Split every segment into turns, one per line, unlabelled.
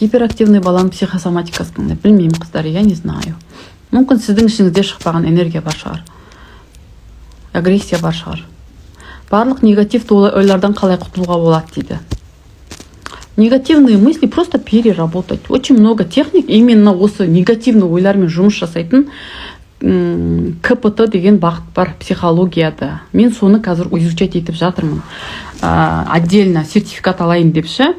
Гиперактивный баланың психосоматикасы қандай? Білмеймін, қыздар, я не знаю. Мүмкін сіздің ішіңізде шықпаған энергия бар шығар. Агрессия бар шығар. Барлық негативті ойлардан қалай құтылуға болады дейді. Негативные мысли просто переработать. Очень много техник именно осы негативный ойлармен жұмыс жасайтын КПТ деген бағыт бар психологияда. Мен соны қазір изучать етіп жатырмын. Отдельно сертификат алайын депші.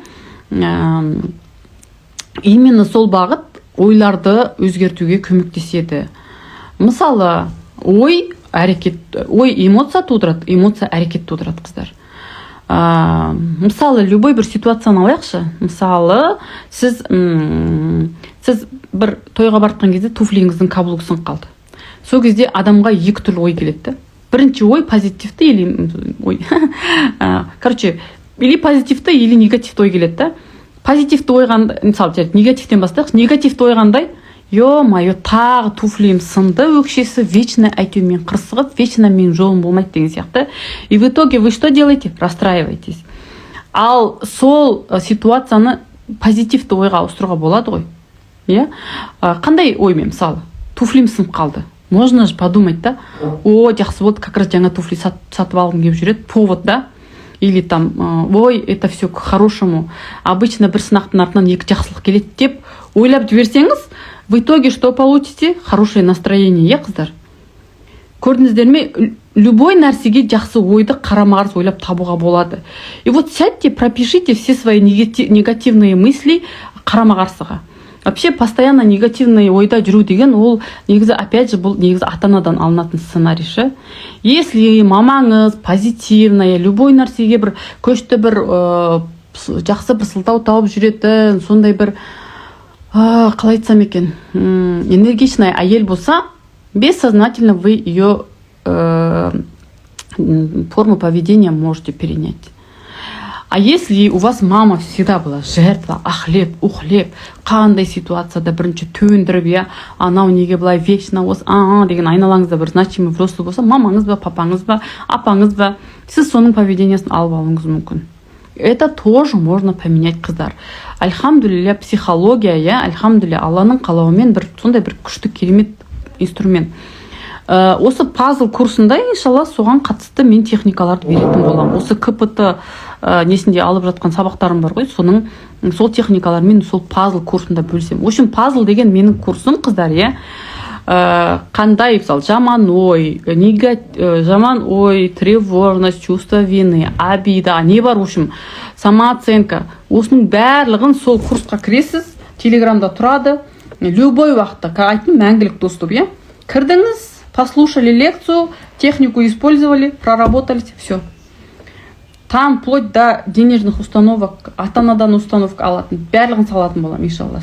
Именно сол бағыт ойларды өзгертуге көмектеседі. Мысалы, ой эмоция тудырады, эмоция әрекет тудырады, қыздар. Мысалы, любой бір ситуацияны алайықшы. Мысалы, сіз бір тойға бартқан кезде туфлиңіздің каблугі сынып қалды. Сол кезде адамға екі түрлі ой келеді. Бірінші ой позитивті или или позитивті, или негативті ой келеді. Позитивті ойғанда, мысалы, негативтен бастайықшы. Негативті ойғандай, ё-моё, тағы туфлиім сынды, өкшесі вечно әйтеу мен қырсығып, вечно мен жолым болмайды деген сияқты. И в итоге вы что делаете? Расстраиваетесь. Ал сол ситуацияны позитивті ойға ауыстыруға болады ғой. Қандай оймен, мысалы, туфлиім сынып қалды. Можно же подумать, да? Жақсы болды, как раз жаңа туфли сатып алғым келіп жүреді. Повод, да? Или там, ой, это все к хорошему. Обычно бір сынақтың артынан екі жақсылық келеді деп ойлап жіберсеңіз, в итоге что получите? Хорошее настроение, қыздар. Көрдіңіздер ме? Любой нәрсеге жақсы ойды қарама-қарсы ойлап табуға болады. И вот сядьте, пропишите все свои негативные мысли қарама-қарсыға. Вообще постоянно негативный ойда жүру деген ол негізі, опять же, бұл негізі ата-анадан алынатын сценарий ше. Если мамаңыз позитивная, любой нәрсеге бір көшті бір жақсы бір сылтау тауып жүретін, сондай бір қалай айтсам екен, энергичная әйел болса, бессознательно вы ее форму поведения можете перенять. А если у вас мама всегда была жертва, ахлеп, ухлеп, қандай ситуацияда бірінші төндіріп, анау неге былай вечно осы, деген айналаңызда бір значимый взрослый болса, мамаңыз ба, папаңыз ба, апаңыз ба, сіз соның поведениясын алып алуыңыз мүмкін. Это тоже можно поменять, қыздар. Альхамдулилля, психология, альхамдулилля, Алланың қалауымен бір сондай бір күшті керемет инструмент. Осы пазл курсында, иншалла, соған қатысты мен техникаларды беретін боламын. Осы КПТ несінде алып жатқан сабақтарым бар ғой, сол техникалармен сол пазл курсында бөлсем. В общем, пазл деген менің курсым, қыздар, қандай, мысалы, жаман ой, тревожность, чувство вины, обида, не бар, в общем, самооценка. Осының барлығын сол курсқа кіресіз, телеграмда тұрады, любой уақытта, айтын мәңгілік доступ, кірдіңіз, послушали лекцию, технику использовали, проработали, все. Там вплоть до денежных установок, ата-анадан установка алатын, барлығын салатын болам, иншалла.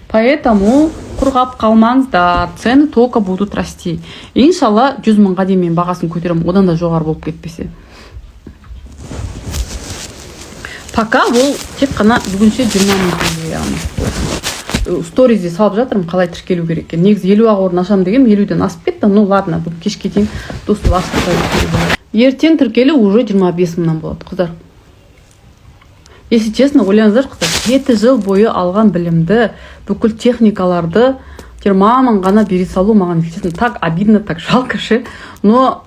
Поэтому құрғап қалмаңыздар, цены только будут расти. Иншалла 100 мыңға дейін мен бағасын көтеремін, одан да жоғары болып кетпесе. Пока ол тек қана бүгінше 20 мың. Сторизде салып жатырмын, қалай тіркелу керек екен. Негізі 50-ға орын ашам деген 50-ден асып кетті. Ну ладно, бүгін кешке дейін доступ ашып. Ертең тіркелу уже 25 мыңнан болады, қыздар. Если честно, ойлаңыздар, қыздар, 7 жыл бойы алған білімді, бүкіл техникаларды 20 мың ғана бере салу маған, честно, так обидно, так жалко ше. Но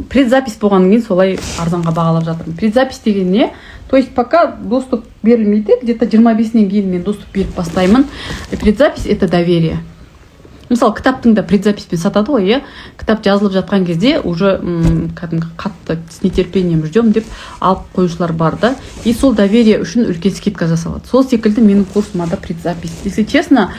предзапись болғаннан кейін солай арзанға бағалап жатырмын. Предзапись деген не? То есть пока доступ берілмейді, где-то 25-нен кейін мен доступ беріп бастаймын. Предзапись — это доверие. Мысалы, кітаптың да предзаписпен сатады ғой, кітап жазылып жатқан кезде уже қатты с нетерпением ждем деп алып қоюшылар бар да. И сол доверие үшін үлкен скидка жасалады. Сол секілді менің курсыма да предзапись. Если честно,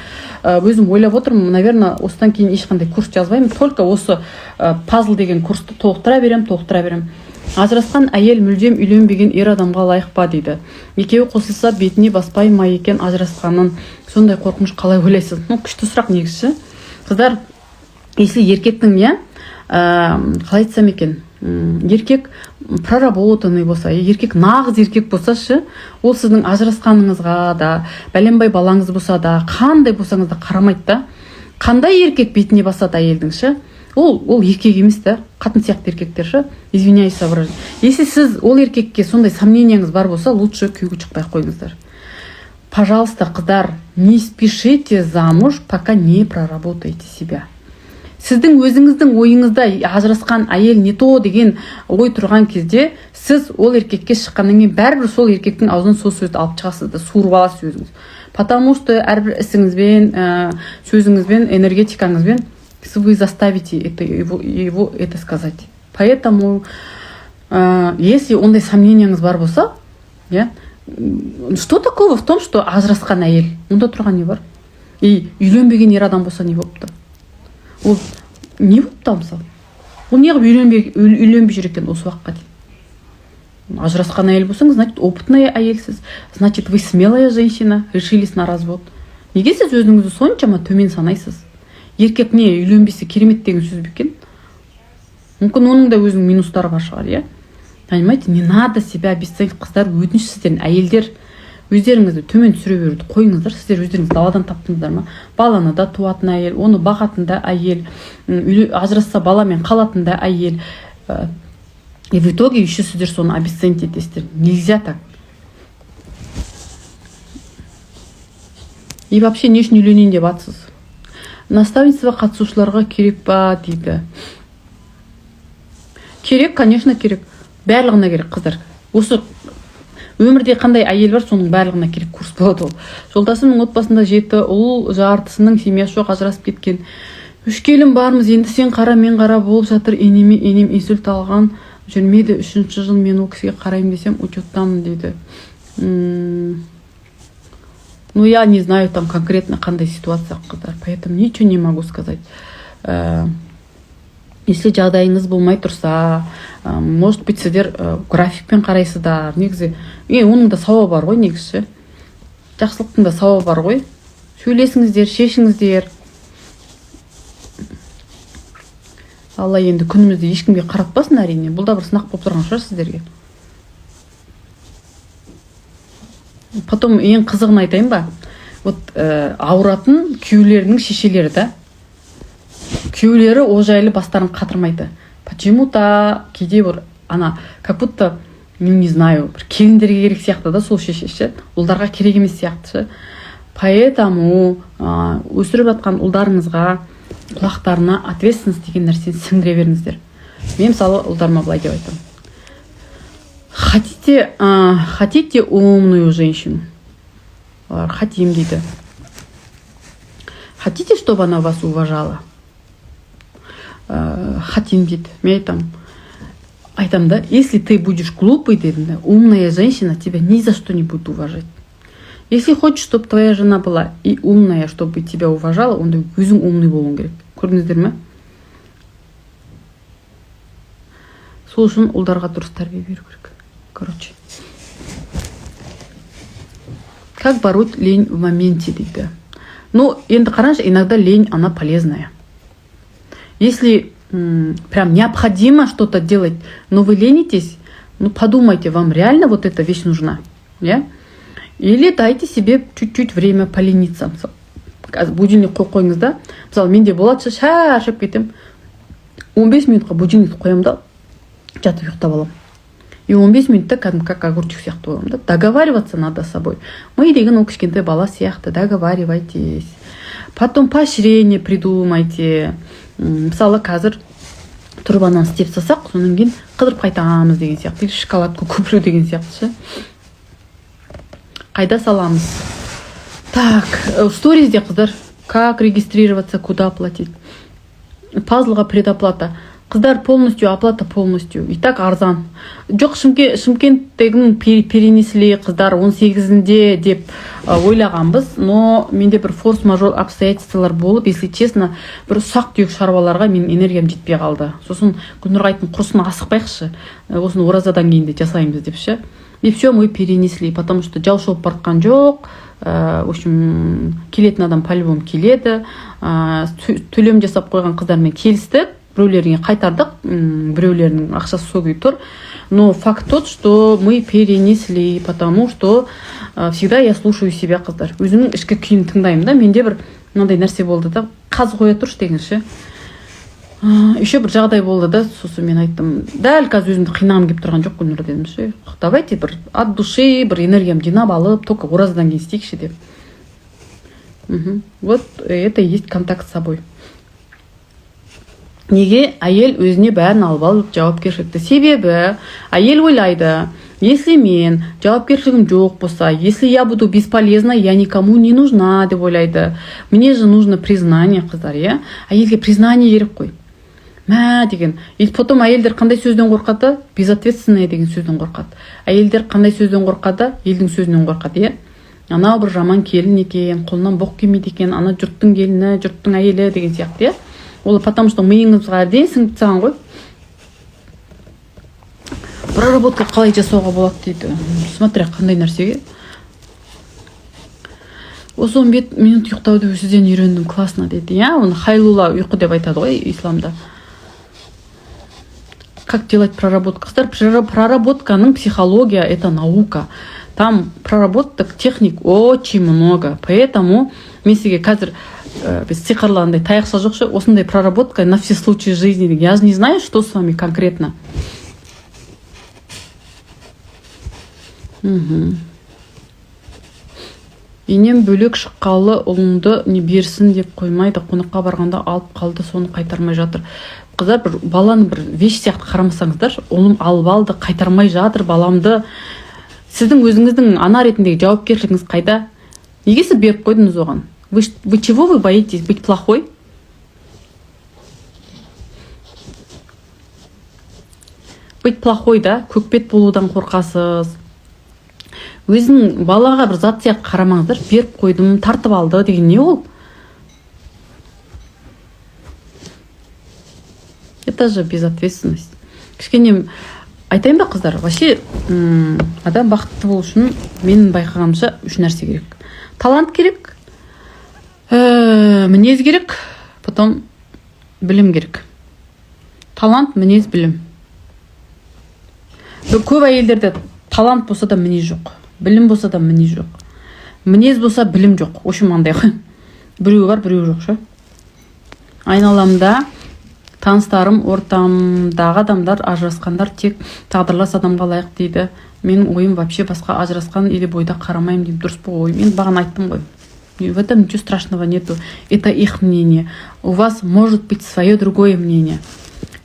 өзім ойлап отырмын, наверное, осыдан кейін ешқандай курс жазбаймын, только осы пазл деген курсты толықтыра берем. Ажырасқан әйел мүлдем үйленбеген ер адамға лайық па дейді. Екеуі қосылса бетіне баспай ма екен ажырасқанын? Сондай қорқыныш қалай ойлайсыз? Күшті сұрақ негізі. Қыздар, если еркектің қалай айтсам екен, еркек проработанный болса, еркек нағыз еркек болса ше, ол сіздің ажырасқаныңызға да, бәленбай балаңыз болса да, қандай болсаңыз да қарамайды да. Қандай еркек бетіне басады әйелдің ше? Ол еркек емес та, қатын сияқты еркектер ше. Извиняюсь за выражение. Если сіз ол еркекке сондай сомненияңыз бар болса, лучше күйеуге шықпай қойыңыздар. пожалуйста, қыздар, не спешите замуж, пока не проработаете себя. Сіздің өзіңіздің ойыңызда ажырасқан әйел не то деген ой тұрған кезде, сіз ол еркекке шыққаннан кейін бәрібір сол еркектің аузынан сол сөзді алып шығасыз да суырып аласыз өзіңіз. Потому что әрбір ісіңізбен, сөзіңізбен, энергетикаңызбен вы заставите его это сказать. Поэтому, если ондай сомненияңыз бар болса, что такого в том, что ажырасқан әйел? Онда тұрған не бар? И үйленбеген ер адам болса не болыпты? Ол не болыпты мысалы? Ол неғып үйленбей жүр екен осы уақытқа дейін? Ажырасқан әйел болсаң, значит, опытная әйелсіз. Значит, вы смелая женщина, решились на развод. Неге сіз өзіңізді соншама төмен санайсыз? Еркек не үйленбесе керемет деген сөз бе екен? Мүмкін оның да өзінің минустары бар шығар, Понимаете, не надо себя обесценивать, қыздар, өтініш сіздердің әйелдер өздеріңізді төмен түсіре беруді қойыңыздар. Сіздер өздеріңіз даладан таптыңыздар ма? Баланы да туатын әйел, оны бағатын да әйел, ажырасса баламен қалатын да әйел. И в итоге еще сіздер соны обесценить етесіздер. Нельзя так. И вообще не үшін үйленейін деп атсыз. Наставничество қатысушыларға керек па дейді. Керек, конечно, керек. Барлығына керек, қыздар. Осы өмірде қандай әйел бар, соның барлығына керек курс болады ол. Жолдасымның отбасында 7 ұл, жартысының семьясы жоқ, ажырасып кеткен. 3 келін бармыз, енді сен қара, мен қара болып жатыр. Енем инсульт алған, жүрмейді. 3-ші жыл мен ол кісіге қараймын десем, учеттамын дейді. Ну, я не знаю там конкретно қандай ситуация, қыздар. Поэтому ничего не могу сказать. Если жағдайыңыз болмай тұрса, может быть, сіздер графикпен қарайсыздар. Негізі, оның да сауабы бар ғой, негізі. Жақсылықтың да сауабы бар ғой. Сөйлесіңіздер, шешіңіздер. Алла енді күнімізді ешкімге қаратпасын, әрине. Бұл да бір сынақ болып тұрған шығар сіздерге. Потом ең қызығын айтайын ба? Вот ауыратын күйеулерінің шешелері да. Күйеулері ол жайлы бастарын қатырмайды. Почему-то кейде бір как будто, не знаю, бір келіндерге керек сияқты да сол шешесі, ұлдарға керек емес сияқты. Поэтому өсіріп жатқан ұлдарыңызға құлақтарына ответственность деген нәрсені сіңдіре беріңіздер. Мен мысалы ұлдарыма былай деп айтамын. Хотите умную женщину? Хотим дейді. Хотите, чтобы она вас уважала? Хотим дейді. Мен айтам да, если ты будешь глупый, дейді, умная женщина тебя ни за что не будет уважать. Если хочешь, чтобы твоя жена была и умная, чтобы тебя уважала, онда өзің умный болуың керек. Көрдіңіздер ме? Сол үшін ұлдарға дұрыс тәрбие беру керек. Короче. Как бороть лень в моменте, дейді. Ну, енді қараңызшы, иногда лень, она полезная. Если прям необходимо что-то делать, но вы ленитесь, ну подумайте, вам реально вот эта вещь нужна, Или дайте себе чуть-чуть время полениться. Будильник қойыңыз да. Мысалы, менде болады, шаршап кетем. 15 минутқа будильник қоям да, жатып ұйықтап аламын. И 15 минутта как огурчик сияқты боламын да. Договариваться надо с собой. Мы деген ол кішкентай бала сияқты, договаривайтесь. Потом поощрение придумайте. Мысалы, қазір тұрып ананы істеп салсақ, сонан кейін қыдырып қайтамыз деген сияқты. Или шоколадку көпіру деген сияқты. Қайда саламыз? Так, сторизде, қыздар, как регистрироваться, куда платить? Пазлға предоплата. Қыздар, полностью, оплата полностью. И так арзан. Жоқ, Шымкенттегін перенесли, қыздар, 18-інде деп ойлағанбыз, но менде бір форс-мажор обстоятельстволар болып, если честно, бір ұсақ-түйек шаруаларға менің энергиям жетпей қалды. Сосын Гүлнұрға құрсын асықпайықшы, осыны оразадан кейін де жасаймыз депші. И все, мы перенесли, потому что жау шауып бартқан жоқ. В общем, келетін адам по-любому келеді. Төлем жасап қойған қыздармен келістік. Біреулеріне қайтардық, біреулерінің ақшасы сол күйі тұр. Но факт тот, что мы перенесли, потому что всегда я слушаю себя, қыздар. Өзімнің ішкі күйін тыңдаймын да. Менде бір мынандай нәрсе болды да, қаз қоя тұршы дегенше. еще бір жағдай болды да, сосын мен айттым, дәл қазір өзімді қинағым келіп тұрған жоқ Гүлнұр, дедім ше, давайте бір от души бір энергиям жинап алып, только оразадан кейін істейікші деп. Вот это и есть контакт с собой. Неге әйел өзіне бәрін алып алып жауапкершілікті? Себебі әйел ойлайды, если мен жауапкершілігім жоқ болса, если я буду бесполезна, я никому не нужна деп ойлайды. Мне же нужно признание, қыздар, иә? Әйелге признание керек қой. Мә деген. И потом әйелдер қандай сөзден қорқады? Безответственная деген сөзден қорқады. Әйелдер қандай сөзден қорқады? Елдің сөзінен қорқады, иә? Анау бір жаман келін екен, қолынан боқ келмейді екен, ана жұрттың келіні, жұрттың әйелі деген сияқты, иә? Ол потому что миыңызға әбден сіңіп тастаған ғой. Проработка қалай жасауға болады дейді. Смотря қандай нәрсеге. Осы 15 минут ұйықтауды сізден үйрендім, классно дейді. Я, оны хайлула ұйқы деп айтады ғой исламда. Как делать проработку? Проработканың психология — это наука. Там проработок техник очень много. Поэтому мен сізге қазір без сиқырландай таяқша жоқ ше, осындай проработка на все случаи жизни. Я же не знаю, что с вами конкретно. Енем бөлек шыққалы ұлыңды не берсін деп қоймайды, қонаққа барғанда алып қалды, соны қайтармай жатыр. Қыздар, бір баланы бір вещь сияқты қарамасаңыздар, ұлым алып алды, қайтармай жатыр баламды. Сіздің өзіңіздің ана ретіндегі жауапкершілігіңіз қайда? Неге сіз беріп қойдыңыз оған? Вы чего вы боитесь? Быть плохой? Быть плохой, да? Көкбет болудан қорқасыз. Өзің балаға бір зат сияқты қарамаңыздар. Беріп қойдым, тартып алды деген не ол? Это же безответственность. Кішкене айтайын ба, қыздар? Вообще адам бақытты болу үшін менің байқағанымша үш нәрсе керек. Талант керек, мінез керек, потом білім керек. Талант, мінез, білім. Көп әйелдерде талант болса да мінез жоқ. Білім болса да мінез жоқ. Мінез болса білім жоқ. Ошым андай ғой. Біреу бар, біреу жоқ ше. Айналамда таныстарым, ортамдағы адамдар, ажырасқандар тек тағдырлас адамға лайық дейді. Менің ойым вообще басқа, ажырасқан или бойда қарамаймын деймін. Дұрыс па ой? Мен бағана айттым ғой. В этом ничего страшного нету. Это их мнение. У вас может быть свое другое мнение.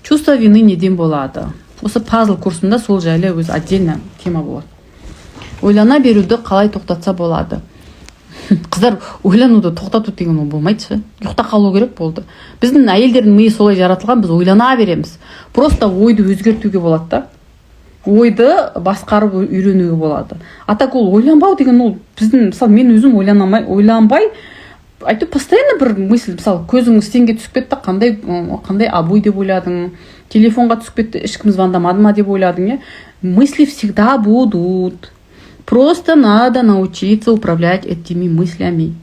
Чувство вины неден болады. Осы пазл курсында сол жайлы өз отдельно тема болады. Ойлана беруді қалай тоқтатса болады? Қыздар, ойлануды тоқтату деген ол болмайды ше. Ұйықта қалу керек болды. Біздің әйелдердің миы солай жаратылған, біз ойлана береміз. Просто ойды өзгертуге болады да. Ойды басқарып үйренуге болады. А так ол ойланбау деген ол біздің, мысалы мен өзім ойланбай, айтып постоянно бір мысль, мысалы көзің стенге түсіп кетті, қандай обуй деп ойладың, телефонға түсіп кетті, ешкім звондамады ма деп ойладың, иә? Мысли всегда будут. Просто надо научиться управлять этими мыслями.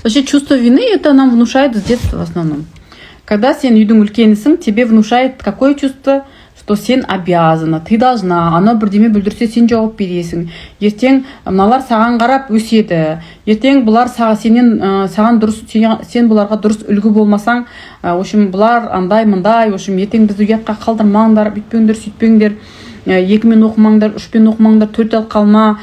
Вообще чувство вины это нам внушает с детства в основном. Когда сен үйдің үлкенісің, тебе внушает какое чувство, что сен обязана, ты должна, ана бірдеме бүлдірсе сен жауап бересің. Ертең мыналар саған қарап өседі. Ертең бұлар саған дұрыс, сен бұларға дұрыс үлгі болмасаң, в общем, бұлар андай мындай, в общем, ертең бізді ұятқа қалдырмаңдар, бүйтпеңдер, сөйтпеңдер. 2-мен оқымаңдар, 3-пен оқымаңдар, 4 ал қалма,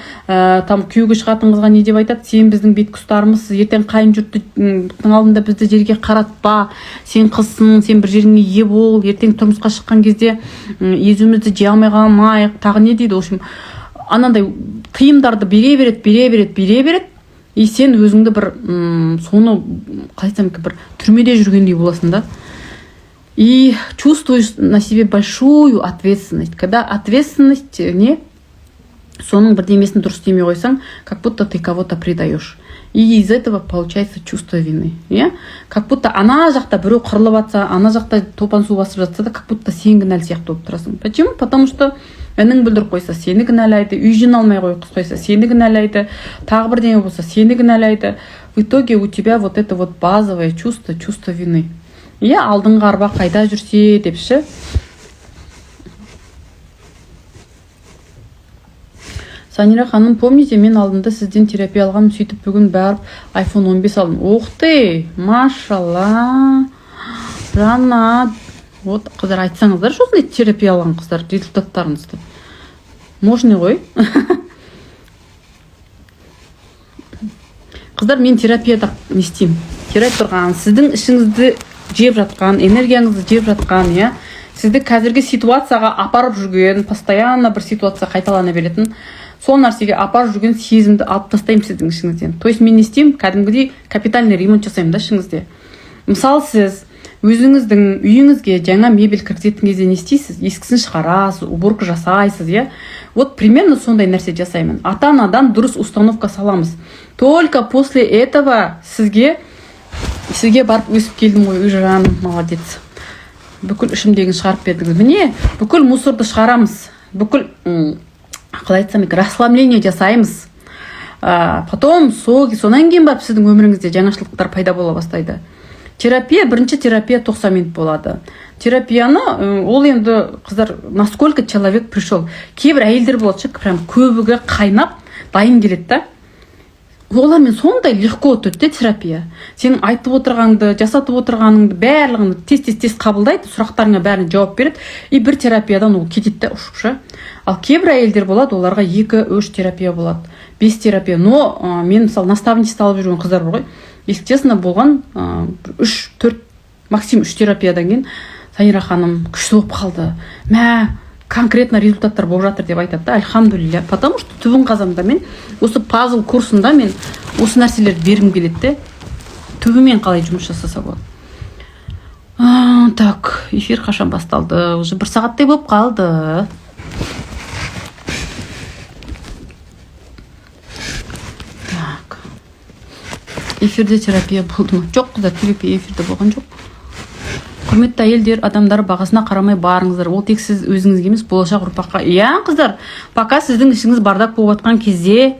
там күйеуге шығатын қызға не деп айтады? Сен біздің бет құстарымызсыз, ертең қайын жұрттың алдында бізді жерге қаратпа, сен қызсың, сен бір жеріңе ие бол, ертең тұрмысқа шыққан кезде езуімізді жей алмай қалмайық, тағы не дейді? В общем, анандай тыйымдарды бере береді, и сен өзіңді бір соны қалай айтсам екен, бір түрмеде жүргендей боласың да. И чувствуешь на себе большую ответственность. Когда ответственность не, соның бірдемесін дұрыс істемей қойсаң, как будто ты кого-то предаешь. И из этого получается чувство вины. Yeah? Как будто ана жақта біреу қырылып жатса, ана жақта топан су басып жатса да, как будто сен кінәлі сияқты болып тұрасың. Почему? Потому что інің бүлдіріп қойса, сені кінәлайды, үй жиналмай қойса, сені кінәлайды, тағы бірдеңе болса, сені кінәлайды. В итоге у тебя вот это вот базовое чувство вины. иә, алдыңғы арба қайда жүрсе деп ше. Санира ханым, помните, мен алдында сізден терапия алғам, сөйтіп бүгін барып iPhone 15 алдым. Ух ты, машалла. Жанат. Вот, қыздар, айтсаңыздар, осындай терапия алған қыздар, результаттарыңызды. Можно ғой? Қыздар, мен терапияда не істеймін? Терапия тұрған, сіздің ішіңізді жеп жатқан, энергияңызды жеп жатқан, иә? Сізді қазіргі ситуацияға апарып жүрген, постоянно бір ситуация қайталана беретін, сол нәрсеге апарып жүрген сезімді алып тастаймын сіздің ішіңізден. То есть мен не істеймін? Кәдімгідей капитальный ремонт жасаймын да ішіңізде. Мысалы, сіз өзіңіздің үйіңізге жаңа мебель кіргізетін кезде не істейсіз? Ескісін шығарасыз, уборка жасайсыз, иә? Вот примерно сондай нәрсе жасаймын. Ата-анадан дұрыс установка саламыз. Только после этого сізге барып өсіп келдім ғой, жаным, молодец. Бүкіл ішімдегін шығарып бердіңіз. Міне, бүкіл мусорды шығарамыз. Бүкіл, қалай айтсам, расслабление жасаймыз. Потом сонан кейін барып сіздің өміріңізде жаңашылдықтар пайда бола бастайды. Терапия, бірінші терапия 90 минут болады. Терапияны, ол енді, қыздар, насколько человек пришел. Кейбір әйелдер болады, прям көбігі қайнап, дайын келеді да. Олармен сондай легко өтеді терапия. Сенің айтып отырғаныңды, жасатып отырғаныңды барлығын тез қабылдайды, сұрақтарыңа бәрін жауап береді, и бір терапиядан ол кетеді да ұшықша. Ал кейбір әйелдер болады, оларға 2-3 терапия болады, 5 терапия. Но мен мысалы наставничество алып жүрген қыздар бар ғой. Если честно, болған 3-4, максимум 3 терапиядан кейін Санира ханым күшті болып қалды. Конкретно результаттар болып жатыр деп айтады да, альхамдулилля. Потому что түбін қазанда мен осы пазл курсында мен осы нәрселерді бергім келеді де, түбімен қалай жұмыс жасаса болады. Так, эфир қашан басталды? Уже 1 сағаттай болып қалды. Так. Эфирде терапия болды ма? Жоқ, қыздар, терапия эфирде болған жоқ. Құрметті әйелдер, адамдар бағасына қарамай барыңыздар. Ол тек сіз өзіңізге емес, болашақ ұрпаққа. Иә, қыздар, пока сіздің ішіңіз бардак болып жатқан кезде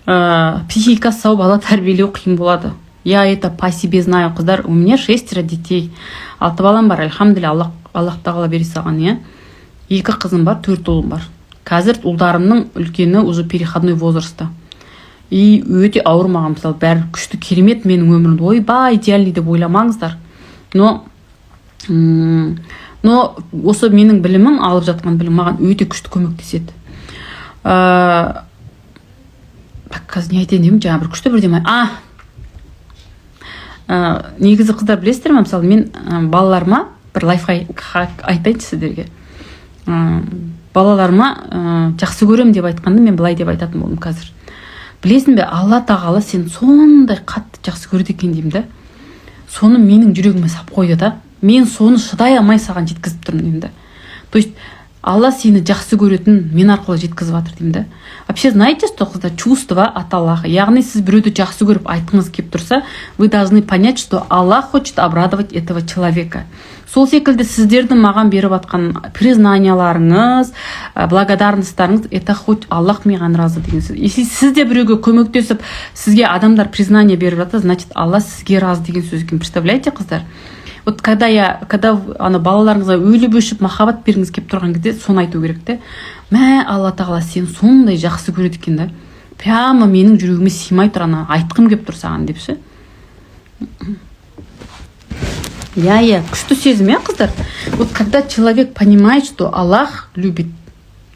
психикасы сау бала тәрбиелеу қиын болады. Я это по себе знаю, қыздар. У меня 6 детей. 6 балам бар, альхамдулилля, Аллах тағала бере салған, иә. 2 қызым бар, 4 ұлым бар. Қазір ұлдарымның үлкені уже переходной возрастта. И өте ауыр маған, мысалы, бәрі күшті, керемет менің өмірімді. Ойбай, идеальный деп ойламаңыздар. Но осы менің білімім, алып жатқан білім маған өте күшті көмектеседі. Қазір не айтайын деймін, жаңа бір күшті бір демай. Негізі қыздар білесіздер ме, мысалы, мен балаларыма бір лайфхак айтайын сіздерге. Балаларыма жақсы көрем деп айтқанды мен былай деп айтатын болдым қазір. Білесің бе, Алла тағала сен сондай қатты жақсы көреді екен деймін да. Соны менің жүрегіме сап қойды да. Мен соны шыдай алмай саған жеткізіп тұрмын деймін да. То есть Алла сені жақсы көретін мен арқылы жеткізіп жатыр деймін да. Вообще, знаете, что, қыздар, чувство от Аллаха. Яғни сіз біреуді жақсы көріп айтқыңыз келіп тұрса, вы должны понять, что Аллах хочет обрадовать этого человека. Сол секілді сіздердің маған беріп жатқан признанияларыңыз, благодарностарыңыз, это хоть Аллах маған разы деген сөз. Если сіз де біреуге көмектесіп, сізге адамдар признание беріп жатыр, значит, Алла сізге разы деген сөз екен. Представляете, қыздар? Вот когда балаларыңызға өйліп өшіп махаббат бергіңіз келіп тұрған кезде соны айту керек те. Алла тағала сен сондай жақсы көреді екен да. Прямо менің жүрегіме сыймай тұр, айтқым келіп тұр саған деп ше. Я, күшті сезім, я, қыздар. Вот когда человек понимает, что Аллах любит,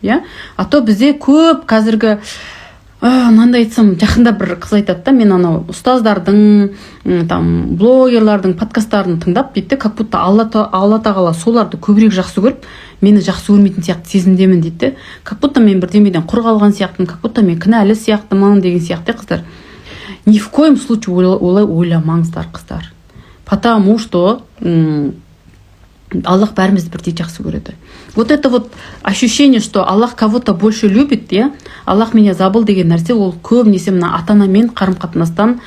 я, а то бізде көп қазіргі мынандай айтсам, жақында бір қыз айтады да, мен анау ұстаздардың, блогерлардың подкасттарын тыңдап дейді, как будто Алла тағала соларды көбірек жақсы көріп, мені жақсы көрмейтін сияқты сезімдемін дейді. Как будто мен бірдемеден құр қалған сияқтымын, как будто мен кінәлі сияқтымын деген сияқты, қыздар. Ни в коем случае олай ойламаңыздар, қыздар. Потому что Аллах бәрімізді бірдей жақсы көреді. Вот это вот ощущение, что Аллах кого-то больше любит, я, Аллах меня забыл деген нәрсе, ол көбінесе мына ата-анамен қарым-қатынастан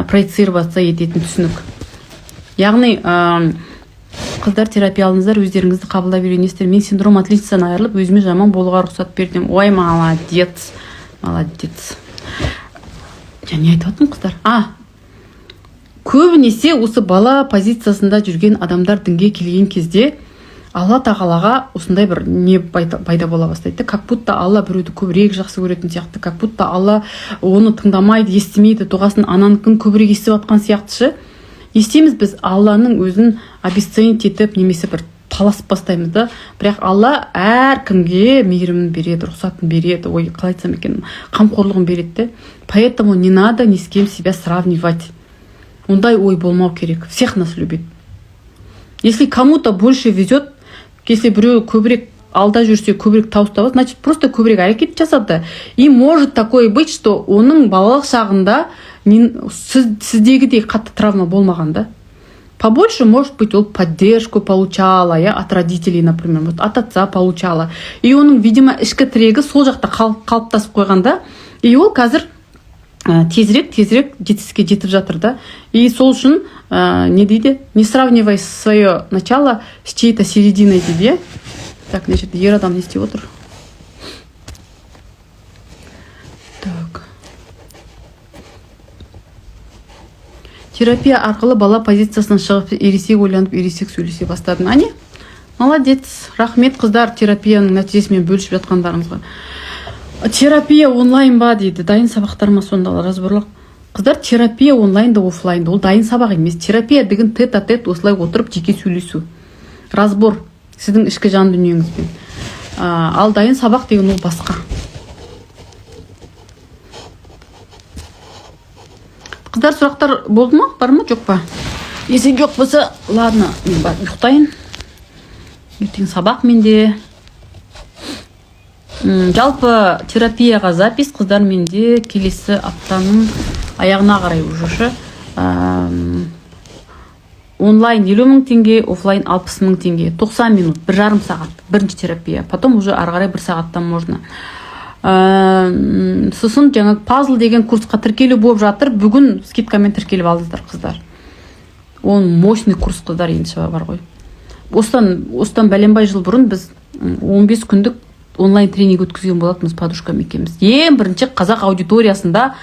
проецироваться ететін түсінік. Яғни, қыздар, терапия алыңыздар, өздеріңізді қабылдап үйренесіздер. Мен синдром отличницадан айырылып, өзіме жаман болуға рұқсат бердім. Ой, молодец. Не айтып отырмын, қыздар. көбінесе осы бала позициясында жүрген адамдар дінге келген кезде Алла тағалаға осындай бір не пайда бола бастайды. Как будто Алла біреуді көбірек жақсы көретін сияқты, как будто Алла оны тыңдамайды, естімейді, дұғасын ананыкін көбірек естіп жатқан сияқтышы. Естиміз біз Алланың өзін обесценить етіп, немесе бір таласып бастаймыз да. Бірақ Алла әркімге мейірімін береді, рұқсатын береді, ой, қалай айтсам екен, қамқорлығын береді. Поэтому не надо ни с кем себя сравнивать. Ондай ой болмау керек. Всех нас любит. Если кому-то больше везет, если біреу көбірек алда жүрсе, көбірек табыс табады, значит, просто көбірек әрекет жасады. И может такое быть, что оның балалық шағында сіздегідей қатты травма болмаған да. Побольше, может быть, ол поддержку получала, от родителей, например, вот от отца получала. И оның, видимо, ішкі тірегі сол жақта қалыптасып қойғанда, и ол қазір тезірек жетістікке жетіп жатыр да. И сол үшін не дейді? Не сравнивай свое начало с чьей-то серединой дейді. Так, значит, ер адам не істеп отыр. Так. Терапия арқылы бала позициясынан шығып, ересек ойланып, ересек сөйлесе бастадым. Ане? Молодец. Рахмет, қыздар, терапияның нәтижесімен бөлісіп жатқандарыңызға. Терапия онлайн ба дейді. Дайын сабақтар ма сонда разборлық? Қыздар, терапия онлайн да офлайн да. Ол дайын сабақ емес. Терапия деген тет-а-тет осылай отырып жеке сөйлесу. Разбор сіздің ішкі жан дүниеңізбен. Ал дайын сабақ деген ол басқа. Қыздар, сұрақтар болды ма? Бар ма? Жоқ па? Если жоқ болса, ладно, мен бар ұйықтайын. Ертең сабақ менде. Жалпы терапияға запись қыздар менде келесі аптаның аяғына қарай уже. Онлайн 50 мың теңге, офлайн 60 мың теңге. 90 минут, 1,5 сағат. Бірінші терапия. Потом уже ары қарай 1 сағаттан можно. Сосын жаңа пазл деген курсқа тіркелу болып жатыр. Бүгін скидкамен тіркеліп алдыздар қыздар. Он мощный курс қыздар енді бар ғой. Осыдан бәленбай жыл бұрын біз 15 күндік онлайн тренинг өткізген болатынбыз подружкам екеуміз. Ең бірінші қазақ аудиториясында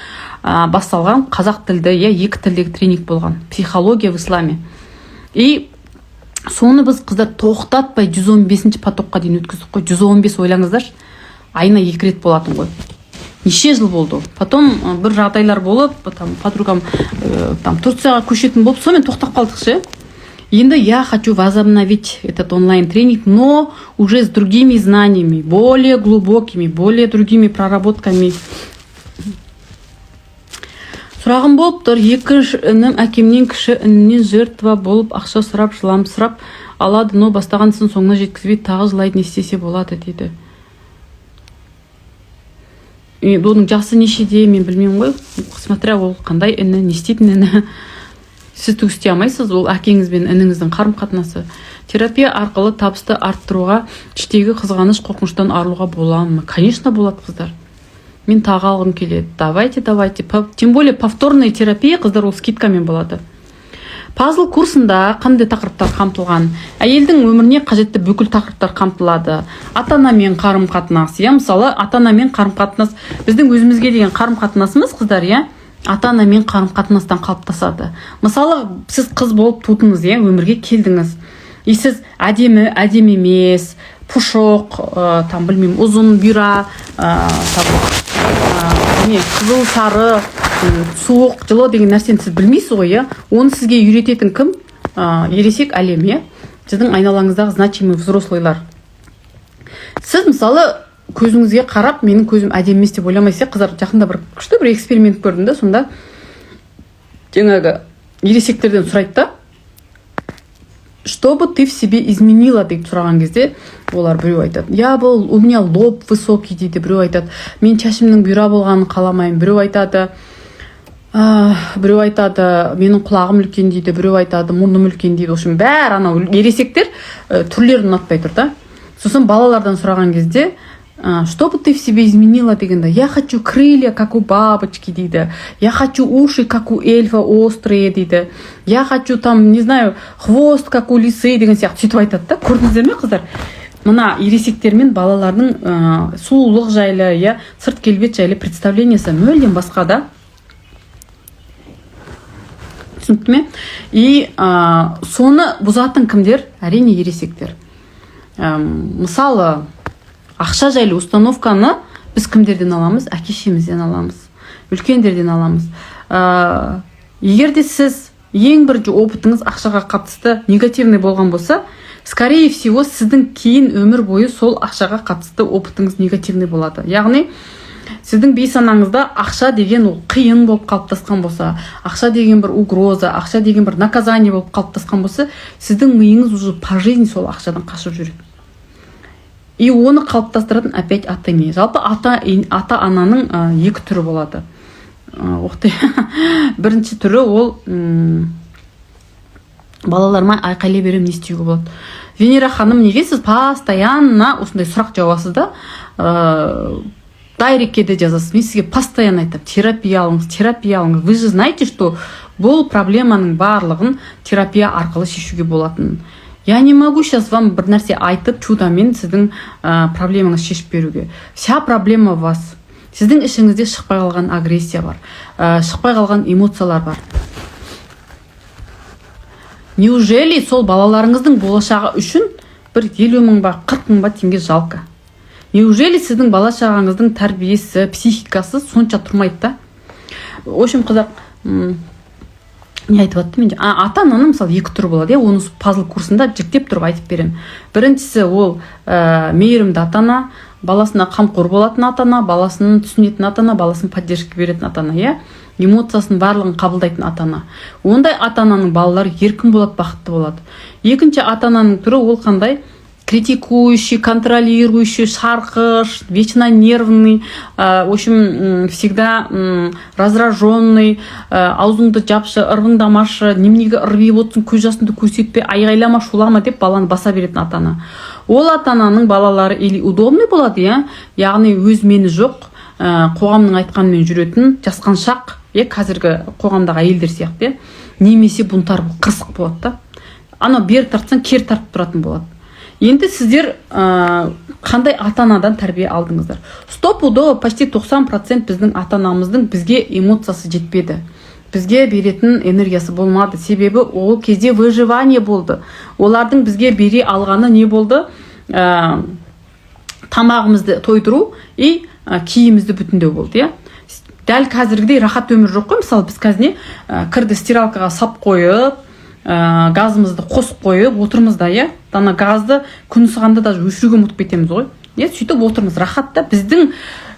басталған қазақ тілді, екі тілдегі тренинг болған. Психология в исламе. И соны біз қыздар тоқтатпай 115-ші потокқа дейін өткіздік қой. 115 ойлаңыздар. Айына 2 рет болатын ғой. Неше жыл болды. Потом бір жағдайлар болып, подругам Турцияға көшетін болып, сонымен тоқтап қалдық ше. Енді я хочу возобновить этот онлайн-тренинг, но уже с другими знаниями, более глубокими, более другими проработками. Сұрағым болып тұр, екі інім әкемнен кіші інінен жертва болып, ақша сұрап, жыламсырап алады, но бастағансын соңына жеткізбейді, тағы жылайды, не істесе болады дейді. Оның жасы нешеде, мен білмеймін ғой. Смотря ол қандай іні, не істейтін іні. Сіз түк істей алмайсыз, ол әкеңіз бен ініңіздің қарым-қатынасы. Терапия арқылы табысты арттыруға, іштегі қызғаныш, қорқыныштан арылуға боламы? Конечно, болады, қыздар. Мен тағы алғым келеді. Давайте. Тем более повторная терапия, қыздар, ол скидкамен болады. Пазл курсында қандай тақырыптар қамтылған? Әйелдің өміріне қажетті бүкіл тақырыптар қамтылады. Ата-анамен қарым-қатынас. Мысалы, ата-анамен қарым-қатынас біздің өзімізге деген қарым-қатынасымыз, қыздар, ата-анамен қарым-қатынастан қалыптасады. Мысалы, сіз қыз болып тудыңыз, өмірге келдіңіз. И сіз әдемі емес, пушоқ, білмеймін, ұзын, бұйра, қызыл, сары, суық, жылы деген нәрсені сіз білмейсіз ғой, оны сізге үйрететін кім? Ересек әлем, сіздің айналаңыздағы значимый взрослыйлар. Сіз мысалы көзіңізге қарап, менің көзім әдемі емес деп ойламайсыз, қыздар, жақында бір күшті бір эксперимент көрдім да, сонда жаңағы ересектерден сұрайды да, что бы ты в себе изменила деп сұраған кезде, олар біреу айтады, бұл у меня лоб высокий дейді, біреу айтады, мен шашымның бұйра болғанын қаламаймын, біреу айтады, менің құлағым үлкен дейді, біреу айтады, мұрным үлкен дейді. В общем, бәрі анау ересектер түрлерін ұнатпай тұр да. Сосын балалардан сұраған кезде, что бы ты в себе изменила дегенде, я хочу крылья, как у бабочки дейді, я хочу уши, как у эльфа, острые дейді, я хочу не знаю, хвост, как у лисы деген сияқты сөйтіп айтады да. Көрдіңіздер ме, қыздар? Мына ересектер мен балалардың сұлулық жайлы, сырт келбет жайлы представлениясы мүлдем басқа да. түсінікті ме? И соны бұзатын кімдер? Әрине ересектер. Мысалы, ақша жайлы установканы біз кімдерден аламыз? Әке-шешемізден аламыз, үлкендерден аламыз. Егер де сіз ең бірінші опытыңыз ақшаға қатысты негативный болған болса, скорее всего, сіздің кейін өмір бойы сол ақшаға қатысты опытыңыз негативный болады. Яғни, сіздің бейсанаңызда ақша деген ол қиын болып қалыптасқан болса, ақша деген бір угроза, ақша деген бір наказание болып қалыптасқан болса, сіздің миыңыз уже по жизни сол ақшадан қашып жүреді. И оны қалыптастыратын опять ата-ана. Жалпы ата-ананың екі түрі болады. Бірінші түрі ол балаларыма айқайлай берем, не істеуге болады. Венера ханым, неге сіз постоянно осындай сұрақ жауасыз да? Дайрекеде жазасыз. Мен сізге постоянно айтам, терапия алыңыз. Вы же знаете, что бұл проблеманың барлығын терапия арқылы шешуге болатын. Я не могу сейчас вам бір нәрсе айтып, чудамен сіздің проблемаңыз шешіп беруге. Вся проблема в вас. Сіздің ішіңізде шықпай қалған агрессия бар, шықпай қалған эмоциялар бар. Неужели сол балаларыңыздың болашағы үшін бір 50 мың ба, 40 мың ба теңге жалко? Неужели сіздің бала-шағаңыздың тәрбиесі, психикасы сонша тұрмайды да? В общем, қыздар, не айтып атты мен? Ата-ананың мысалы екі түрі болады. Оны пазл курсында жіктеп тұрып айтып берем. Біріншісі ол мейірімді ата-ана, баласына қамқор болатын ата-ана, баласын түсінетін ата-ана, баласын поддержка беретін ата-ана, эмоциясын барлығын қабылдайтын ата-ана. Ондай ата-ананың балалары еркін болады, бақытты болады. Екінші ата-ананың түрі ол қандай? Критикующий, контролирующий, шарқыш, вечно нервный, в общем, всегда раздраженный, аузыңды жапшы, ырвыңдамашы, неменеге ырвиып отырсың, көз жасыңды көрсетпе, айғайлама, шулама деп баланы баса беретін ата-ана. Ол ата-ананың балалары или удобный болады, яғни өз мені жоқ, қоғамның айтқанымен жүретін, жасқаншақ, қазіргі қоғамдағы әйелдер сияқты, немесе бунтар, қырсық болады да. Ана бер тартсаң, кер тартып тұратын болады. Енді сіздер қандай ата-анадан тәрбие алдыңыздар? Стопудо почти 90% біздің ата-анамыздың бізге эмоциясы жетпеді. Бізге беретін энергиясы болмады. Себебі ол кезде выживание болды. Олардың бізге бере алғаны не болды? Тамағымызды тойдыру и киімімізді бүтіндеу болды. Дәл қазіргідей рахат өмір жоқ қой. Мысалы біз қазір кірді стиралкаға сап қойып, газымызды қосып қойып отырмыз да, Дана газды күн ысығанда даже өшіруге ұмытып кетеміз ғой. Сөйтіп отырмыз рахатта. Біздің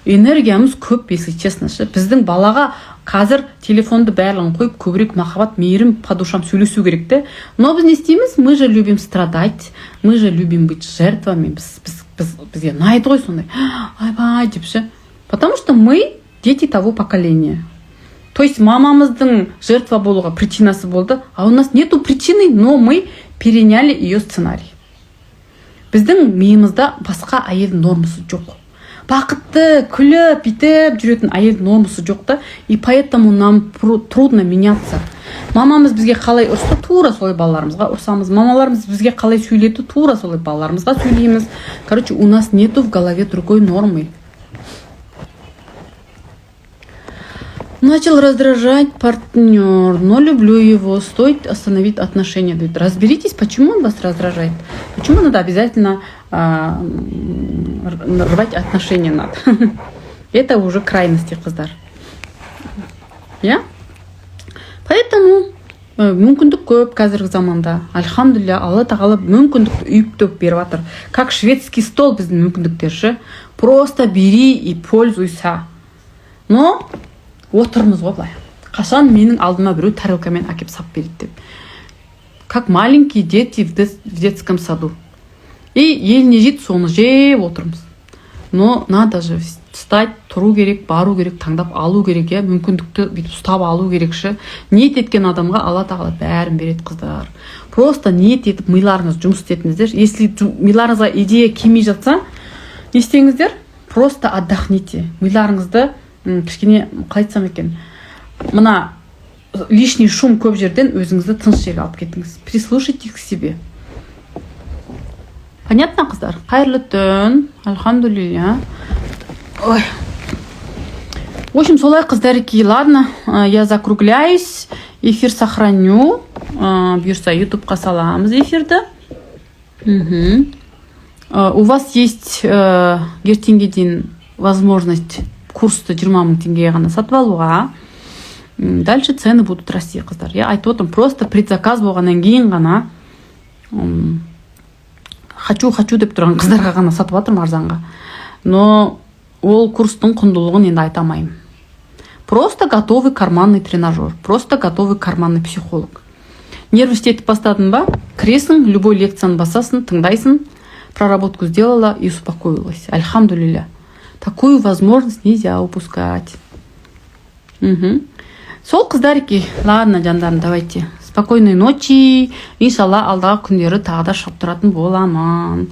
энергиямыз көп, если честно. Біздің балаға қазір телефонды барлығын қойып, көбірек махаббат, мейірім, по душам сөйлесу керек те. Но біз не істейміз? Мы же любим страдать, мы же любим быть жертвами. Бізге ұнайды ғой сондай. Айбай депші. Потому что мы дети того поколения. То есть мамамыздың жертва болуға причинасы болды, а у нас нету причины, но мы переняли ее сценарий. Біздің миымызда басқа әйелдің нормасы жоқ. Бақытты, күліп, битіп жүретін әйелдің нормасы жоқ та, и поэтому нам трудно меняться. Мамамыз бізге қалай ұрысты, тура солай балаларымызға ұрсамыз. Мамаларымыз бізге қалай сөйледі, тура солай балаларымызға сөйлейміз. Короче, у нас нету в голове другой нормы. Начал раздражать партнер, но люблю его, стоит остановить отношения. Разберитесь, почему он вас раздражает. Почему надо обязательно рвать отношения надо. Это уже крайности, қыздар. Поэтому мүмкіндік көп қазіргі заманда. Альхамдулилля, Алла тағала мүмкіндікті үйіп-төк беріп жатыр. Как шведский стол біздің мүмкіндіктер. Просто бери и пользуйся. Но отырмыз ғой былай. Қашан менің алдыма біреу тарелкамен әкеп сап береді деп. Как маленькие дети в детском саду. И ел не жейді, соны жеп отырмыз. Но надо же встать, тұру керек, бару керек, таңдап алу керек, мүмкіндікті бүйтіп ұстап алу керекші. Ниет еткен адамға Алла тағала бәрін береді, қыздар. Просто ниет етіп миларыңыз жұмыс істетіңіздер. Если миларыңызға идея келмей жатса, не істеңіздер? Просто отдохните. Миларыңызды кішкене қалай айтсам екен, мына лишний шум көп жерден өзіңізді тыныш жерге алып кетіңіз. Прислушайтесь к себе. Понятно, қыздар? Қайырлы түн. Альхамдулилля. Ой. В общем, солай, қыздарики, ладно, я закругляюсь. Эфир сохраню. Бұйырса ютубқа саламыз эфирді. У вас есть ертеңге дейін возможность курсты 20 000 теңгеге ғана сатып алуға. Дальше цены будут расти, қыздар. Я айтып отырмын, просто предзаказ болғаннан кейін ғана хочу деп тұрған қыздарға ғана сатып жатырмын арзанға. Но ол курстың құндылығын енді айтамайым. Просто готовый карманный тренажер, просто готовый карманный психолог. Нервы істетіп бастадың ба? Кіресің, любой лекцияны басасың, тыңдайсың, проработку сделала и успокоилась. Альхамдулилля. Такую возможность нельзя упускать. Сол, қыздарики. Ладно, жандарым, давайте. Спокойной ночи. Иншалла, алдағы күндері тағы да шығып тұратын боламын.